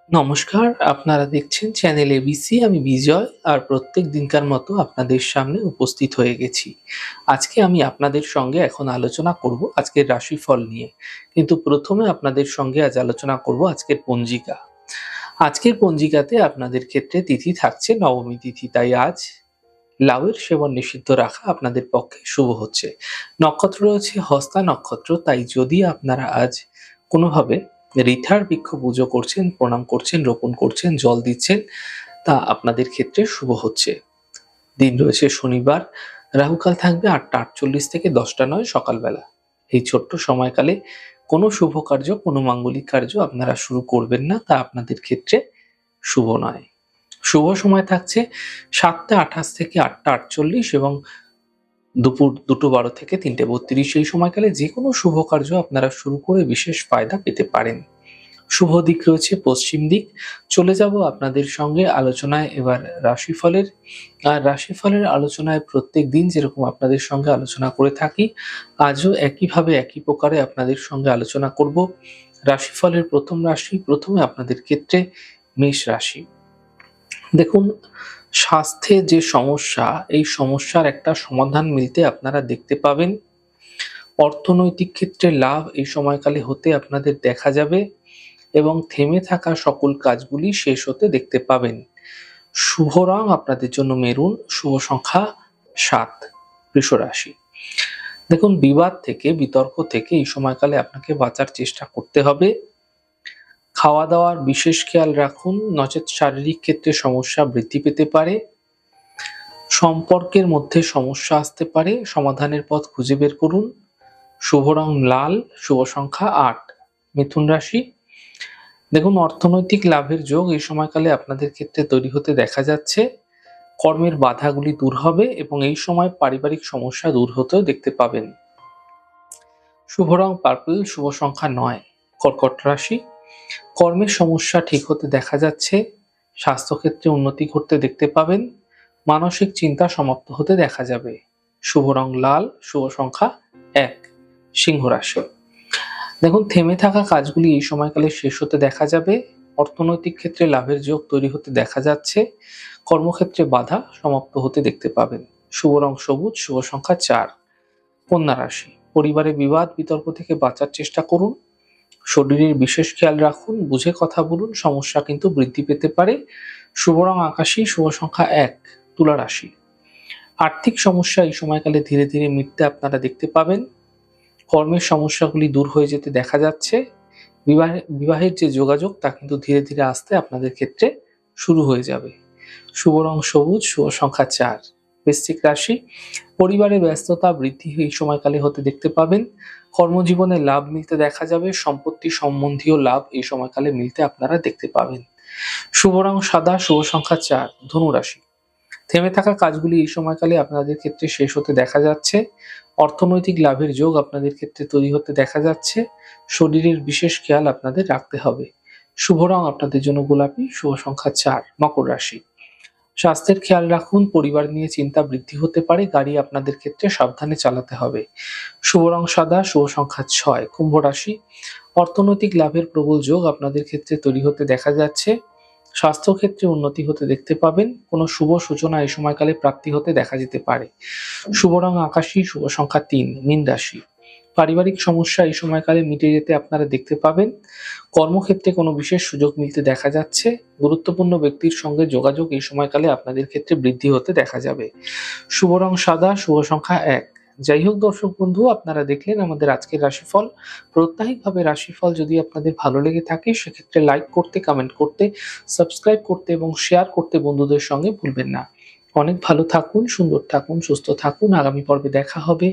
নমস্কার, আপনারা দেখছেন চ্যানেল এবিসি। আমি বিজয় আর প্রত্যেক দিনকার মতো আপনাদের সামনে উপস্থিত হয়ে গেছি। আজকে আমি আপনাদের সঙ্গে এখন আলোচনা করব আজকের রাশিফল নিয়ে। কিন্তু প্রথমে আপনাদের সঙ্গে আজ আলোচনা করব আজকের পঞ্জিকা। আজকের পঞ্জিকাতে আপনাদের ক্ষেত্রে তিথি থাকছে নবমী তিথি, তাই আজ লাউয়ের সেবন নিষিদ্ধ রাখা আপনাদের পক্ষে শুভ হচ্ছে। নক্ষত্র রয়েছে হস্তা নক্ষত্র, তাই যদি আপনারা আজ কোনোভাবে রিঠার বৃক্ষ পুজো করছেন, প্রণাম করছেন, রোপণ করছেন, জল দিচ্ছেন, তা আপনাদের ক্ষেত্রে শুভ হচ্ছে। দিন রয়েছে শনিবার, রাহুকাল থাকবে ৮টা ৪৮ থেকে ১০টা ৯ সকালবেলা। এই ছোট্ট সময়কালে কোনো শুভ কার্য, কোনো মাঙ্গলিক কার্য আপনারা শুরু করবেন না, তা আপনাদের ক্ষেত্রে শুভ নয়। শুভ সময় থাকছে ৭টা ২৮ থেকে ৮টা ৪৮ এবং দুপুর ২টো ১২ থেকে ৩টে ৩২। এই সময়কালে যে কোনো শুভ কার্য আপনারা শুরু করে বিশেষ ফায়দা পেতে পারেন। শুভ দিক রয়েছে পশ্চিম দিক। চলে যাব আপনাদের সঙ্গে আলোচনায় এবার রাশিফলের। আর রাশিফলের আলোচনায় প্রত্যেক দিন যেরকম আপনাদের সঙ্গে আলোচনা করে থাকি, আজও একইভাবে একই প্রকারে আপনাদের সঙ্গে আলোচনা করব। রাশিফলের প্রথম রাশি, প্রথমে আপনাদের ক্ষেত্রে মেষ রাশি। দেখুন, স্বাস্থ্যে যে সমস্যা, এই সমস্যার একটা সমাধান মিলতে আপনারা দেখতে পাবেন। অর্থনৈতিক ক্ষেত্রে লাভ এই সময়কালে হতে আপনাদের দেখা যাবে এবং থেমে থাকা সকল কাজগুলি শেষ হতে দেখতে পাবেন। শুভ রং আপনাদের জন্য মেরুন, শুভ সংখ্যা ৭। বৃষ রাশি। দেখুন, বিবাদ থেকে, বিতর্ক থেকে এই সময়কালে আপনাকে বাঁচার চেষ্টা করতে হবে। খাওয়া দাওয়ার বিশেষ খেয়াল রাখুন, নচেৎ শারীরিক ক্ষেত্রে সমস্যা বৃদ্ধি পেতে পারে। সম্পর্কের মধ্যে সমস্যা আসতে পারে, সমাধানের পথ খুঁজে বের করুন। শুভ রং লাল, শুভ সংখ্যা ৮। মিথুন রাশি। দেখুন, অর্থনৈতিক লাভের যোগ এই সময়কালে আপনাদের ক্ষেত্রে তৈরি হতে দেখা যাচ্ছে। কর্মের বাধাগুলি দূর হবে এবং এই সময় পারিবারিক সমস্যা দূর হতেও দেখতে পাবেন। শুভ রং পার্পল, শুভ সংখ্যা ৯। কর্কট রাশি। কর্মের সমস্যা ঠিক হতে দেখা যাচ্ছে। স্বাস্থ্যক্ষেত্রে উন্নতি ঘটতে দেখতে পাবেন। মানসিক চিন্তা সমাপ্ত হতে দেখা যাবে। শুভ রং লাল, শুভ সংখ্যা ১। সিংহ রাশি। দেখুন, থেমে থাকা কাজগুলি এই সময়কালে শেষ হতে দেখা যাবে। অর্থনৈতিক ক্ষেত্রে লাভের যোগ তৈরি হতে দেখা যাচ্ছে। কর্মক্ষেত্রে বাধা সমাপ্ত হতে দেখতে পাবেন। শুভ রং সবুজ, শুভ সংখ্যা ৪। কন্যা রাশি। পরিবারে বিবাদ বিতর্ক থেকে বাঁচার চেষ্টা করুন। শরীরের বিশেষ খেয়াল রাখুন, বুঝে কথা বলুন, সমস্যা কিন্তু বৃদ্ধি পেতে পারে। শুভ রং আকাশী, শুভ সংখ্যা ১। তুলা রাশি। আর্থিক সমস্যা এই সময়কালে ধীরে ধীরে মিটতে আপনারা দেখতে পাবেন। কর্মের সমস্যাগুলি দূর হয়ে যেতে দেখা যাচ্ছে। বিবাহের যে যোগাযোগ, তা কিন্তু ধীরে ধীরে আসতে আপনাদের ক্ষেত্রে শুরু হয়ে যাবে। শুভ রং সবুজ, শুভ সংখ্যা ৪। বৃশ্চিক রাশি। পরিবারে ব্যস্ততা বৃদ্ধি এই সময়কালে হতে দেখতে পাবেন। কর্মজীবনে লাভ মিলতে দেখা যাবে। সম্পত্তি সম্বন্ধীয় লাভ এই সময়কালে মিলতে আপনারা দেখতে পাবেন। শুভ রং সাদা, শুভ সংখ্যা ৪। ধনু রাশি। থেমে থাকা কাজগুলি এই সময়কালে আপনাদের ক্ষেত্রে শেষ হতে দেখা যাচ্ছে। অর্থনৈতিক লাভের যোগ আপনাদের ক্ষেত্রে তৈরি হতে দেখা যাচ্ছে। শরীরের বিশেষ খেয়াল আপনাদের রাখতে হবে। শুভ রং আপনাদের জন্য গোলাপি, শুভ সংখ্যা ৪। মকর রাশি। স্বাস্থ্যের খেয়াল রাখুন, পরিবার নিয়ে চিন্তা বৃদ্ধি হতে পারে, গাড়ি আপনাদের ক্ষেত্রে সাবধানে চালাতে হবে। শুভ রং সাদা, শুভ সংখ্যা ৬। কুম্ভ রাশি। অর্থনৈতিক লাভের প্রবল যোগ আপনাদের ক্ষেত্রে তৈরি হতে দেখা যাচ্ছে। স্বাস্থ্যক্ষেত্রে উন্নতি হতে দেখতে পাবেন। কোনো শুভ সূচনা এই সময়কালে প্রাপ্তি হতে দেখা যেতে পারে। শুভ রং আকাশী, শুভ সংখ্যা ৩। মীন রাশি। পারিবারিক সমস্যা এই সময়কালে মিটে যেতে আপনারা দেখতে পাবেন। কর্মক্ষেত্রে কোনো বিশেষ সুযোগ মিলতে দেখা যাচ্ছে। গুরুত্বপূর্ণ ব্যক্তির সঙ্গে যোগাযোগ এই সময়কালে আপনাদের ক্ষেত্রে বৃদ্ধি হতে দেখা যাবে। শুভ রং সাদা, শুভ সংখ্যা ১। যাই হোক দর্শক বন্ধু, আপনারা দেখলেন আমাদের আজকের রাশিফল। প্রত্যাহিকভাবে রাশিফল যদি আপনাদের ভালো লেগে থাকে, সেক্ষেত্রে লাইক করতে, কমেন্ট করতে, সাবস্ক্রাইব করতে এবং শেয়ার করতে বন্ধুদের সঙ্গে ভুলবেন না। অনেক ভালো থাকুন, সুন্দর থাকুন, সুস্থ থাকুন। আগামী পর্বে দেখা হবে।